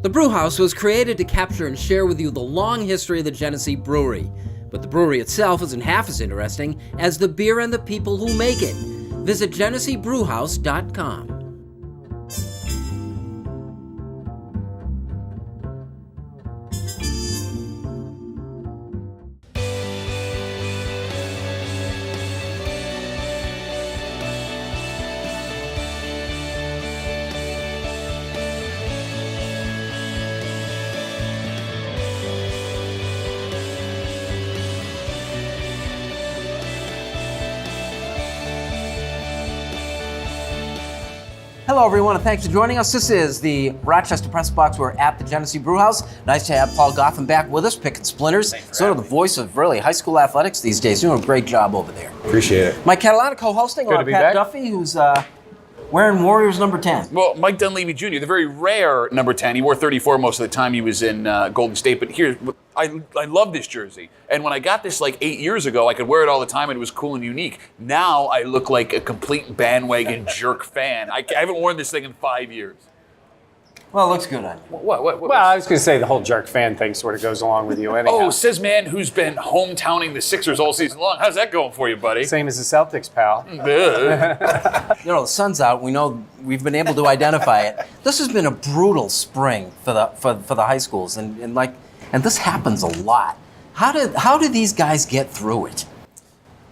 The Brew House was created to capture and share with you the long history of the Genesee Brewery. But the brewery itself isn't half as interesting as the beer and the people who make it. Visit GeneseeBrewHouse.com. Hello, everyone, and thanks for joining us. This is the Rochester Press Box. We're at the Genesee Brew House. Nice to have Paul Gotham back with us, Pickin Splinters. Sort of the voice of really high school athletics these days. Doing a great job over there. Appreciate it. Mike Catalana co-hosting along Pat Duffy, who's wearing Warriors number 10. Well, Mike Dunleavy Jr., the very rare number 10. He wore 34 most of the time he was in Golden State. But here, I love this jersey. And when I got this like 8 years ago, I could wear it all the time and it was cool and unique. Now I look like a complete bandwagon jerk fan. I haven't worn this thing in 5 years. Well, it looks good on you. What? Well, I was going to say the whole jerk fan thing sort of goes along with you anyhow. Oh, says man who's been hometowning the Sixers all season long. How's that going for you, buddy? Same as the Celtics, pal. You know, the sun's out. We know we've been able to identify it. This has been a brutal spring for the high schools, and this happens a lot. How do these guys get through it?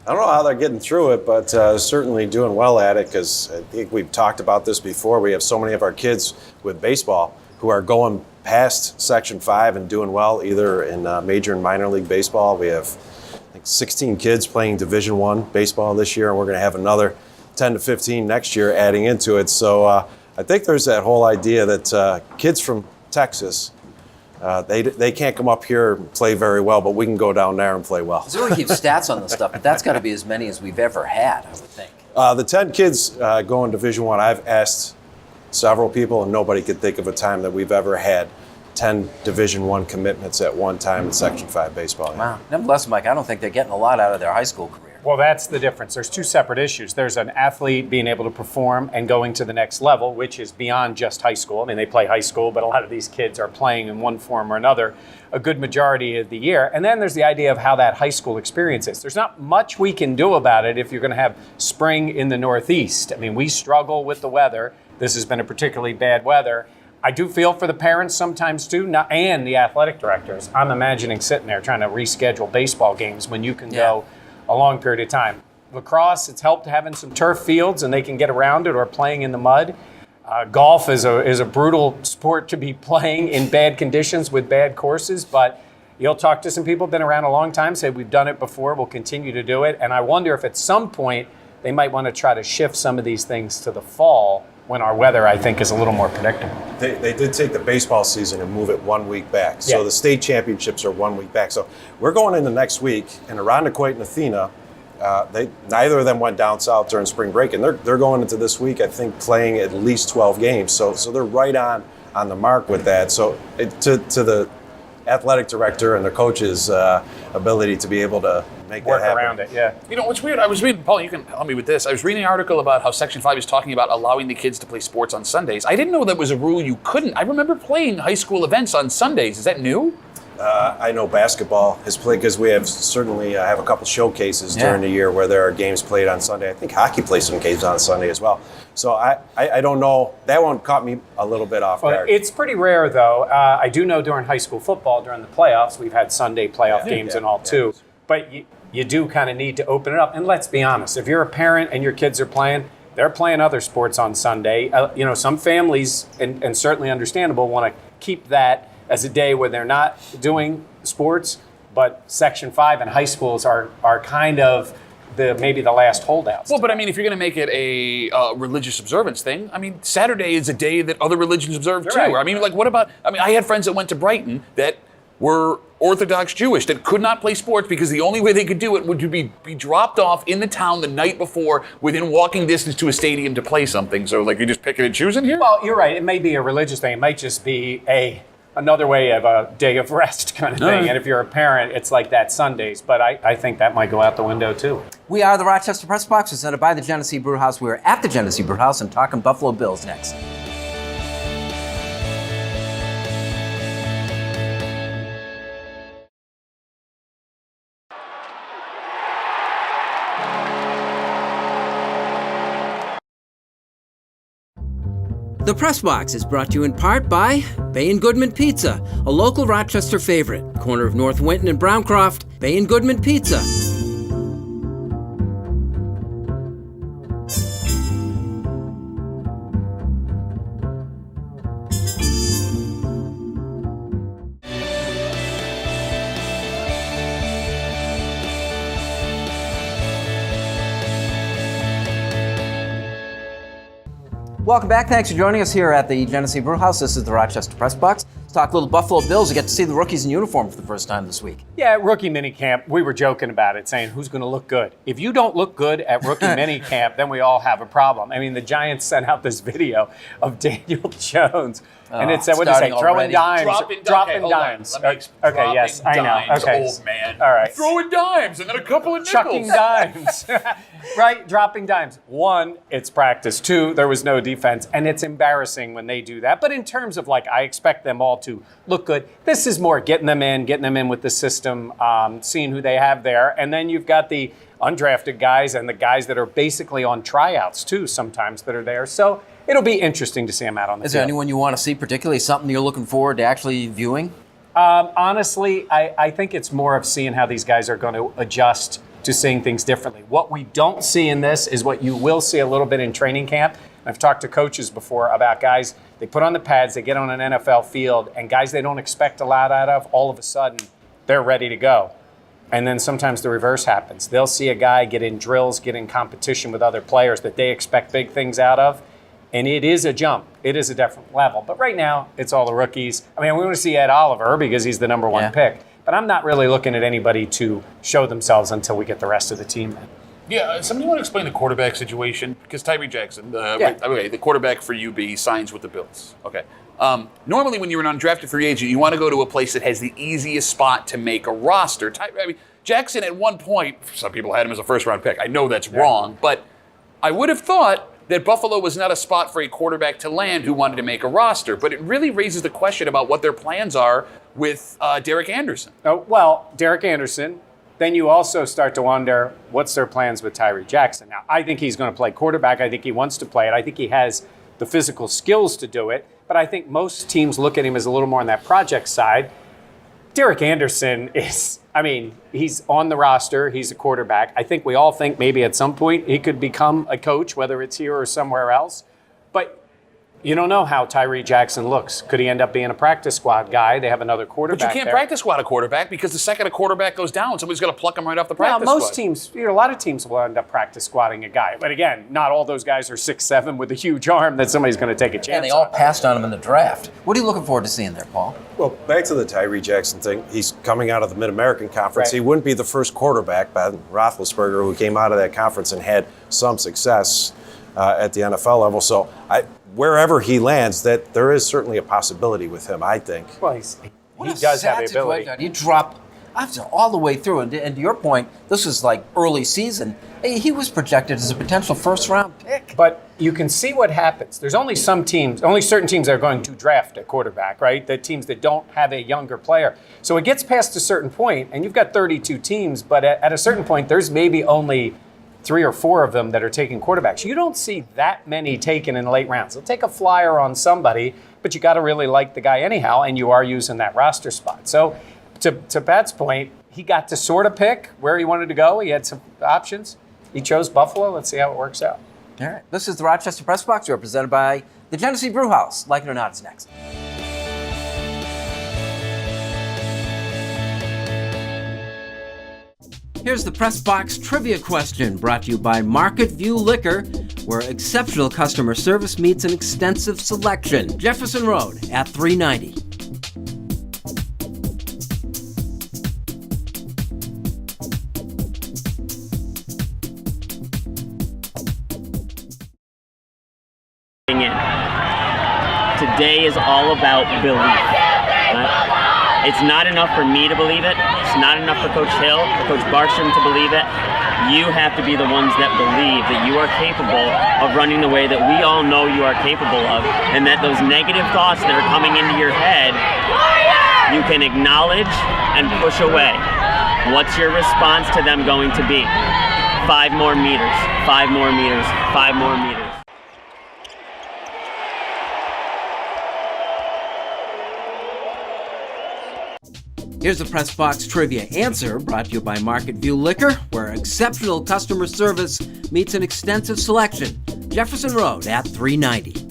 I don't know how they're getting through it, but certainly doing well at it, because I think we've talked about this before. We have so many of our kids with baseball who are going past Section 5 and doing well, either in major and minor league baseball. We have 16 kids playing Division I baseball this year, and we're going to have another 10 to 15 next year adding into it. So I think there's that whole idea that kids from Texas, they can't come up here and play very well, but we can go down there and play well. Zuri keeps stats on this stuff, but that's got to be as many as we've ever had, I would think. The 10 kids going Division I, I've asked several people, and nobody could think of a time that we've ever had 10 Division I commitments at one time in Section 5 baseball. Wow. Nevertheless, Mike, I don't think they're getting a lot out of their high school career. Well, that's the difference. There's two separate issues. There's an athlete being able to perform and going to the next level, which is beyond just high school. I mean, they play high school, but a lot of these kids are playing in one form or another a good majority of the year. And then there's the idea of how that high school experience is. There's not much we can do about it if you're going to have spring in the Northeast. I mean, we struggle with the weather. This has been a particularly bad weather. I do feel for the parents sometimes too, and the athletic directors. I'm imagining sitting there trying to reschedule baseball games when you can go a long period of time. Lacrosse, it's helped having some turf fields and they can get around it, or playing in the mud. Golf is a brutal sport to be playing in bad conditions with bad courses, but you'll talk to some people who've been around a long time, say we've done it before, we'll continue to do it. And I wonder if at some point they might want to try to shift some of these things to the fall, when our weather, I think, is a little more predictable. They did take the baseball season and move it 1 week back. So the state championships are 1 week back. So we're going into next week, and Irondequoit and Athena, neither of them went down south during spring break, and they're going into this week, I think, playing at least 12 games. So they're right on the mark with that. So to the athletic director and the coach's ability to be able to make work that happen. around it, yeah. You know, what's weird, I was reading, Paul, you can help me with this. I was reading an article about how Section 5 is talking about allowing the kids to play sports on Sundays. I didn't know that was a rule you couldn't. I remember playing high school events on Sundays. Is that new? I know basketball has played, because we have certainly have a couple showcases during the year where there are games played on Sunday. I think hockey plays some games on Sunday as well. So I don't know. That one caught me a little bit off guard. It's pretty rare, though. I do know during high school football, during the playoffs, we've had Sunday playoff games and all, too. But you do kind of need to open it up. And let's be honest, if you're a parent and your kids are playing, they're playing other sports on Sunday. Some families, and certainly understandable, want to keep that as a day where they're not doing sports, but Section 5 and high schools are kind of maybe the last holdouts. Well, but I mean, if you're going to make it a religious observance thing, I mean, Saturday is a day that other religions observe too. Right. I mean, what about, I had friends that went to Brighton that were Orthodox Jewish that could not play sports because the only way they could do it would be dropped off in the town the night before within walking distance to a stadium to play something. So, you're just picking and choosing here? Well, you're right. It may be a religious thing. It might just be another way of a day of rest kind of thing. And if you're a parent, it's like that Sundays. But I think that might go out the window, too. We are the Rochester Press Box, presented by the Genesee Brew House. We're at the Genesee Brew House and talking Buffalo Bills next. The Press Box is brought to you in part by Bay & Goodman Pizza, a local Rochester favorite. Corner of North Winton and Browncroft, Bay & Goodman Pizza. Welcome back. Thanks for joining us here at the Genny Brew House. This is the Rochester Press Box. Let's talk a little Buffalo Bills. You get to see the rookies in uniform for the first time this week. Yeah, rookie minicamp, we were joking about it, saying who's going to look good. If you don't look good at rookie minicamp, then we all have a problem. I mean, the Giants sent out this video of Daniel Jones, and it said, what did it say? Throwing dimes. Dropping dimes. Okay, yes, I know. Okay. Old man. All right. Throwing dimes and then a couple of nickels. Chucking dimes. Right? Dropping dimes. One, it's practice. Two, there was no defense. And it's embarrassing when they do that. But in terms of, like, I expect them all to look good, this is more getting them in with the system, seeing who they have there. And then you've got the undrafted guys and the guys that are basically on tryouts, too, sometimes that are there. So it'll be interesting to see them out on the field. Is there anyone you want to see, particularly something you're looking forward to actually viewing? Honestly, I think it's more of seeing how these guys are going to adjust to seeing things differently. What we don't see in this is what you will see a little bit in training camp. I've talked to coaches before about guys, they put on the pads, they get on an NFL field, and guys they don't expect a lot out of, all of a sudden, they're ready to go. And then sometimes the reverse happens. They'll see a guy get in drills, get in competition with other players that they expect big things out of, and it is a jump. It is a different level. But right now, it's all the rookies. I mean, we want to see Ed Oliver because he's the number one pick. But I'm not really looking at anybody to show themselves until we get the rest of the team in. Yeah, somebody want to explain the quarterback situation? Because Tyree Jackson, the quarterback for UB, signs with the Bills. Okay. Normally when you're an undrafted free agent, you want to go to a place that has the easiest spot to make a roster. Jackson at one point, some people had him as a first-round pick. I know that's wrong, but I would have thought that Buffalo was not a spot for a quarterback to land who wanted to make a roster. But it really raises the question about what their plans are with Derek Anderson. Oh, well, Derek Anderson. Then you also start to wonder, what's their plans with Tyree Jackson? Now, I think he's going to play quarterback. I think he wants to play it. I think he has the physical skills to do it. But I think most teams look at him as a little more on that project side. Derek Anderson is, he's on the roster. He's a quarterback. I think we all think maybe at some point he could become a coach, whether it's here or somewhere else. But you don't know how Tyree Jackson looks. Could he end up being a practice squad guy? They have another quarterback. But you can't practice squad a quarterback because the second a quarterback goes down, somebody's going to pluck him right off the practice squad. Most teams, a lot of teams will end up practice squatting a guy. But again, not all those guys are 6'7" with a huge arm that somebody's going to take a chance on. And they all passed on him in the draft. What are you looking forward to seeing there, Paul? Well, back to the Tyree Jackson thing. He's coming out of the Mid-American Conference. Right. He wouldn't be the first quarterback, Ben Roethlisberger, who came out of that conference and had some success at the NFL level. So wherever he lands, that there is certainly a possibility with him, I think. Well, he does have the ability. He dropped all the way through. And to your point, this was like early season. He was projected as a potential first-round pick. But you can see what happens. There's only certain teams that are going to draft a quarterback, right? The teams that don't have a younger player. So it gets past a certain point, and you've got 32 teams, but at a certain point, there's maybe only 3 or 4 of them that are taking quarterbacks. You don't see that many taken in late rounds. They'll take a flyer on somebody, but you got to really like the guy anyhow, and you are using that roster spot. So to Pat's point, he got to sort of pick where he wanted to go. He had some options. He chose Buffalo. Let's see how it works out. All right. This is the Rochester Press Box, represented by the Genny Brew House. Like it or not, it's next. Here's the Press Box trivia question, brought to you by Market View Liquor, where exceptional customer service meets an extensive selection. Jefferson Road at 390. Today is all about belief. Right? It's not enough for me to believe it. It's not enough for Coach Hill or Coach Barstrom to believe it. You have to be the ones that believe that you are capable of running the way that we all know you are capable of, and that those negative thoughts that are coming into your head, you can acknowledge and push away. What's your response to them going to be? 5 more meters, 5 more meters, 5 more meters. Here's the Press Box Trivia answer, brought to you by Market View Liquor, where exceptional customer service meets an extensive selection. Jefferson Road at 390.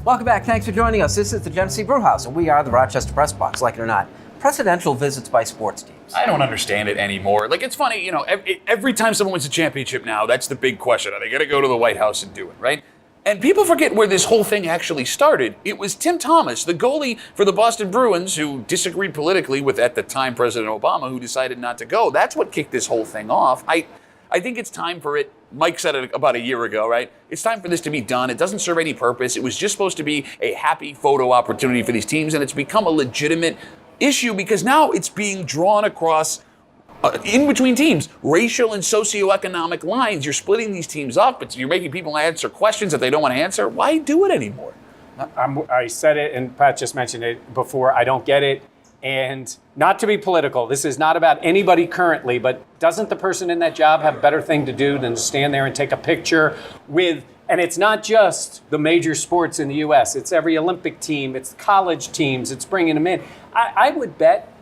Welcome back. Thanks for joining us. This is the Genny Brew House, and we are the Rochester Press Box. Like it or not, presidential visits by sports teams. I don't understand it anymore. Like, it's funny, you know, every time someone wins a championship now, that's the big question. Are they going to go to the White House and do it, right? And people forget where this whole thing actually started. It was Tim Thomas, the goalie for the Boston Bruins, who disagreed politically with, at the time, President Obama, who decided not to go. That's what kicked this whole thing off. I think it's time for it. Mike said it about a year ago, right? It's time for this to be done. It doesn't serve any purpose. It was just supposed to be a happy photo opportunity for these teams, and it's become a legitimate issue because now it's being drawn across in between teams, racial and socioeconomic lines. You're splitting these teams up. You're making people answer questions that they don't want to answer. Why do it anymore? I said it, and Pat just mentioned it before. I don't get it. And not to be political, this is not about anybody currently, but doesn't the person in that job have a better thing to do than to stand there and take a picture with, and it's not just the major sports in the U.S., it's every Olympic team, it's college teams, it's bringing them in. I would bet,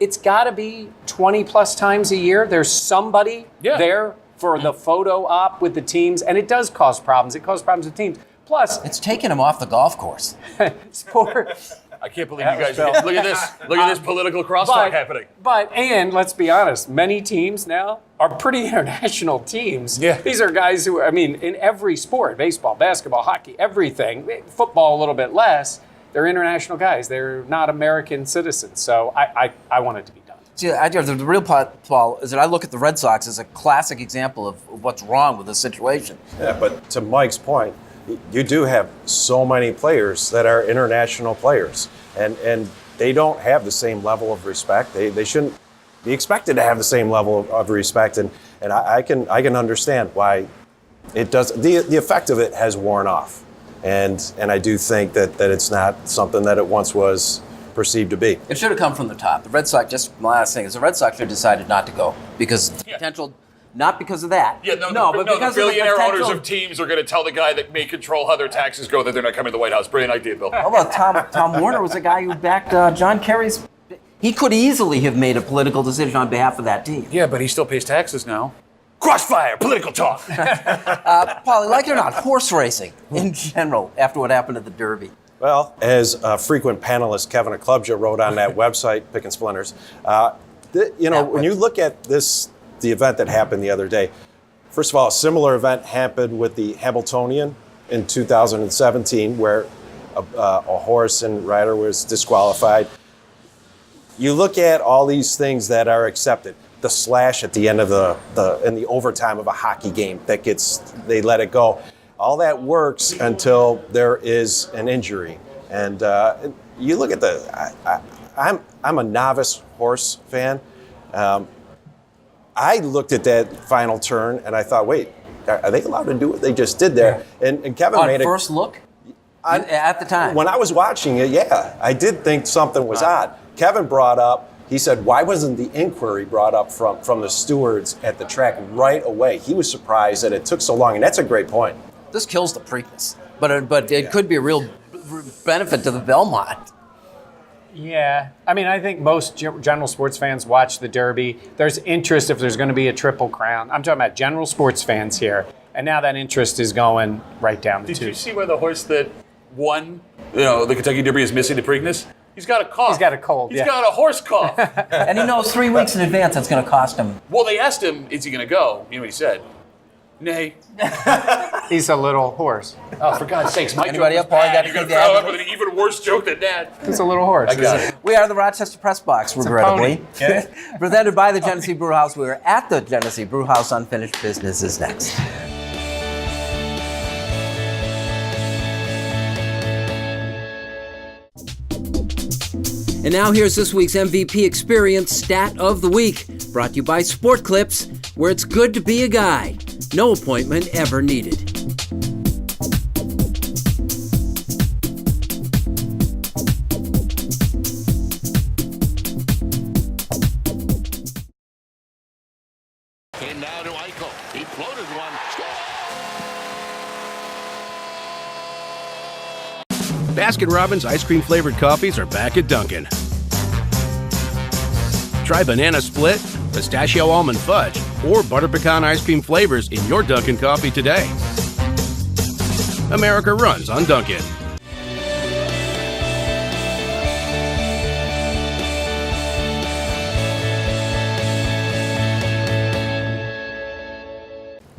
it's got to be 20 plus times a year. There's somebody there for the photo op with the teams, and it does cause problems. It causes problems with teams. Plus, It's taking them off the golf course. sports. I can't believe you guys look at this. Look at this political crosstalk happening. And let's be honest, many teams now are pretty international teams. Yeah. These are guys who, in every sport, baseball, basketball, hockey, everything, football a little bit less, they're international guys. They're not American citizens. So I want it to be done. See, the real part, Paul, is that I look at the Red Sox as a classic example of what's wrong with the situation. Yeah, but to Mike's point, you do have so many players that are international players, and they don't have the same level of respect. They shouldn't be expected to have the same level of respect, and I can understand why it does. The effect of it has worn off, and I do think that it's not something that it once was perceived to be. It should have come from the top. The Red Sox, just my last thing is the Red Sox should have decided not to go because the potential. Not because of that. Yeah, but the because billionaire of the owners of teams are going to tell the guy that may control how their taxes go that they're not coming to the White House. Brilliant idea, Bill. How about Tom Warner was the guy who backed John Kerry's. He could easily have made a political decision on behalf of that team. Yeah, but he still pays taxes now. Crossfire, political talk. Paulie, like it or not, horse racing in general after what happened at the Derby. Well, as a frequent panelist Kevin Aklubja wrote on that website, Pickin Splinters, when you look at the event that happened the other day, first of all, a similar event happened with the Hamiltonian in 2017 where a horse and rider was disqualified. You look at all these things that are accepted. The slash at the end of in the overtime of a hockey game they let it go. All that works until there is an injury. And you look at I'm a novice horse fan. I looked at that final turn and I thought, wait, are they allowed to do what they just did there? And Kevin On made it. first look? At the time. When I was watching it, I did think something was odd. Kevin brought up, he said, why wasn't the inquiry brought up from the stewards at the track right away? He was surprised that it took so long, and that's a great point. This kills the Preakness, but it could be a real benefit to the Belmont. Yeah, I think most general sports fans watch the Derby. There's interest if there's going to be a Triple Crown. I'm talking about general sports fans here, and now that interest is going right down the tubes. Did you see where the horse that won, the Kentucky Derby is missing the Preakness? He's got a cough. He's got a cold. He's got a horse cough. And he knows 3 weeks in advance it's going to cost him. Well, they asked him, is he going to go? You know what he said? Nay. He's a little horse. Oh, for God's sakes, Mike. Anybody joke up, was Paul? You bad. got You're going to anything to follow add? up with an even worse joke than that. He's a little horse. I got it. We are the Rochester Press Box, regrettably. Presented by the Genny Brew House. We are at the Genny Brew House. Unfinished Business is next. And now here's this week's MVP Experience Stat of the Week, brought to you by Sport Clips, where it's good to be a guy. No appointment ever needed. Baskin-Robbins ice cream flavored coffees are back at Dunkin'. Try banana split, pistachio almond fudge, or butter pecan ice cream flavors in your Dunkin' coffee today. America runs on Dunkin'.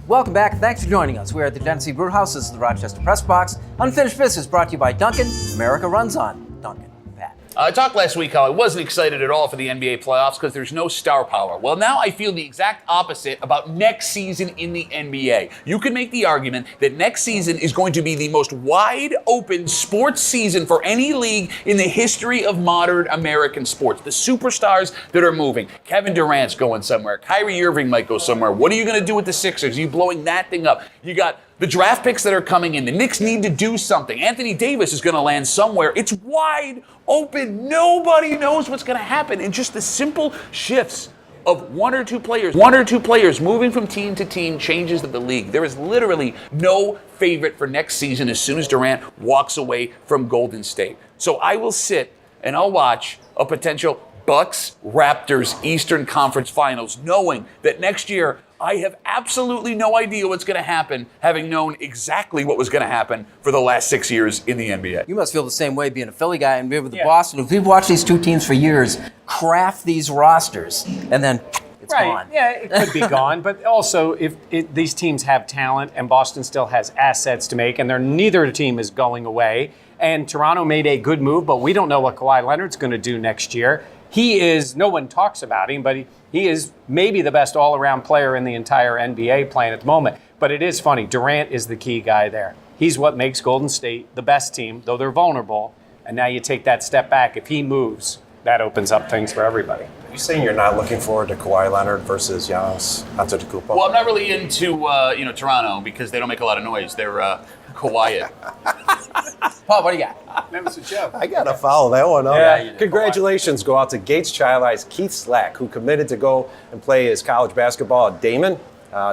Welcome back. Thanks for joining us. We are at the Genny Brew House. This is the Rochester Press Box. Unfinished Business brought to you by Dunkin'. America runs on Dunkin'. Pat. I talked last week how I wasn't excited at all for the NBA playoffs because there's no star power. Well, now I feel the exact opposite about next season in the NBA. You could make the argument that next season is going to be the most wide open sports season for any league in the history of modern American sports. The superstars that are moving. Kevin Durant's going somewhere. Kyrie Irving might go somewhere. What are you going to do with the Sixers? Are you blowing that thing up? You got the draft picks that are coming in. The Knicks need to do something. Anthony Davis is going to land somewhere. It's wide open. Nobody knows what's going to happen. And just the simple shifts of one or two players moving from team to team changes the league. There is literally no favorite for next season as soon as Durant walks away from Golden State. So I will sit and I'll watch a potential Bucks-Raptors Eastern Conference Finals, knowing that next year I have absolutely no idea what's going to happen, having known exactly what was going to happen for the last 6 years in the NBA. You must feel the same way being a Philly guy and being with the Boston. If we've watched these two teams for years craft these rosters, and then it's gone. Yeah, it could be gone. But also, if these teams have talent and Boston still has assets to make, and neither team is going away, and Toronto made a good move, but we don't know what Kawhi Leonard's going to do next year. He is, no one talks about him, but he is maybe the best all-around player in the entire NBA playing at the moment. But it is funny, Durant is the key guy there. He's what makes Golden State the best team, though they're vulnerable. And now you take that step back. If he moves, that opens up things for everybody. Are you saying you're not looking forward to Kawhi Leonard versus Giannis Antetokounmpo? Well, I'm not really into Toronto because they don't make a lot of noise. They're quiet. Paul, what do you got? That was a joke. I got to follow that one up. Yeah, you did. Congratulations go out to Gates Child Eye's Keith Slack, who committed to go and play his college basketball at Damon,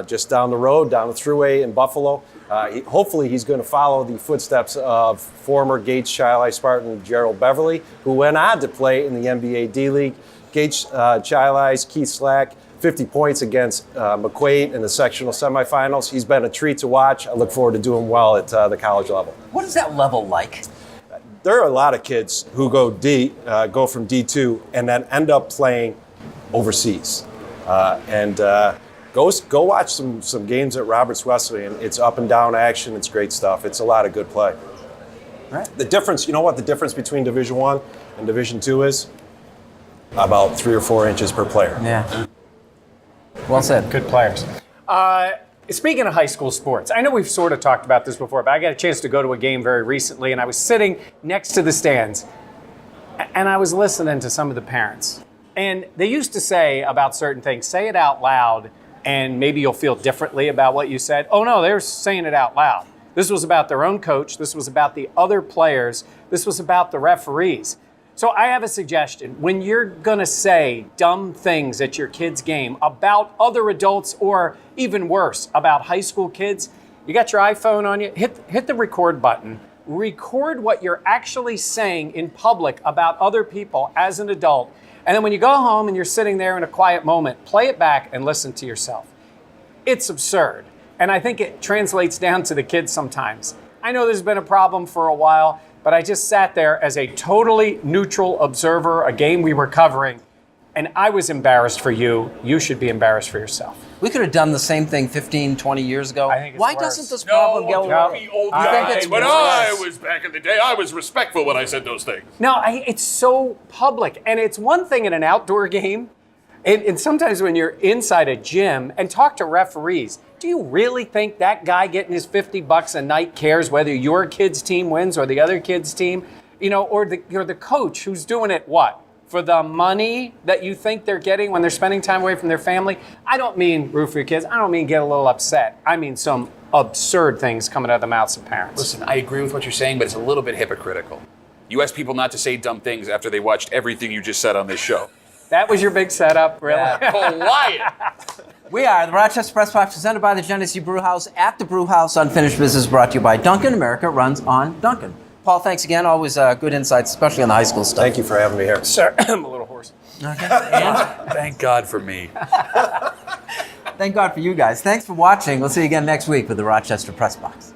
just down the road, down the thruway in Buffalo. Hopefully he's going to follow the footsteps of former Gates Child Eye Spartan Gerald Beverly, who went on to play in the NBA D-League. Gates Child Eye's Keith Slack, 50 points against McQuaid in the sectional semifinals. He's been a treat to watch. I look forward to doing well at the college level. What is that level like? There are a lot of kids who go from D2 and then end up playing overseas. Go watch some games at Roberts Wesleyan. It's up and down action. It's great stuff. It's a lot of good play. Right. The difference, you know what the difference between Division I and Division II is? About 3 or 4 inches per player. Yeah. Well said. Good players. Speaking of high school sports, I know we've sort of talked about this before, but I got a chance to go to a game very recently, and I was sitting next to the stands, and I was listening to some of the parents. And they used to say about certain things, say it out loud, and maybe you'll feel differently about what you said. Oh, no, they're saying it out loud. This was about their own coach. This was about the other players. This was about the referees. So I have a suggestion. When you're going to say dumb things at your kid's game about other adults, or even worse, about high school kids, you got your iPhone on you, hit the record button. Record what you're actually saying in public about other people as an adult. And then when you go home and you're sitting there in a quiet moment, play it back and listen to yourself. It's absurd. And I think it translates down to the kids sometimes. I know there's been a problem for a while, but I just sat there as a totally neutral observer, a game we were covering, and I was embarrassed for you. You should be embarrassed for yourself. We could have done the same thing 15, 20 years ago. I think it's Why worse. doesn't this problem get over? Old I think it's when worse. I was back in the day, I was respectful when I said those things. No, it's so public. And it's one thing in an outdoor game, and sometimes when you're inside a gym and talk to referees, do you really think that guy getting his $50 a night cares whether your kid's team wins or the other kid's team? Or the coach who's doing it what? For the money that you think they're getting when they're spending time away from their family? I don't mean root for your kids. I don't mean get a little upset. I mean some absurd things coming out of the mouths of parents. Listen, I agree with what you're saying, but it's a little bit hypocritical. You ask people not to say dumb things after they watched everything you just said on this show. That was your big setup, really? Quiet. We are the Rochester Press Box, presented by the Genny Brew House at the Brew House. Unfinished Business brought to you by Dunkin'. America runs on Dunkin'. Paul, thanks again. Always good insights, especially on the high school stuff. Thank you for having me here. Sir, I'm a little hoarse. Thank God for me. Thank God for you guys. Thanks for watching. We'll see you again next week with the Rochester Press Box.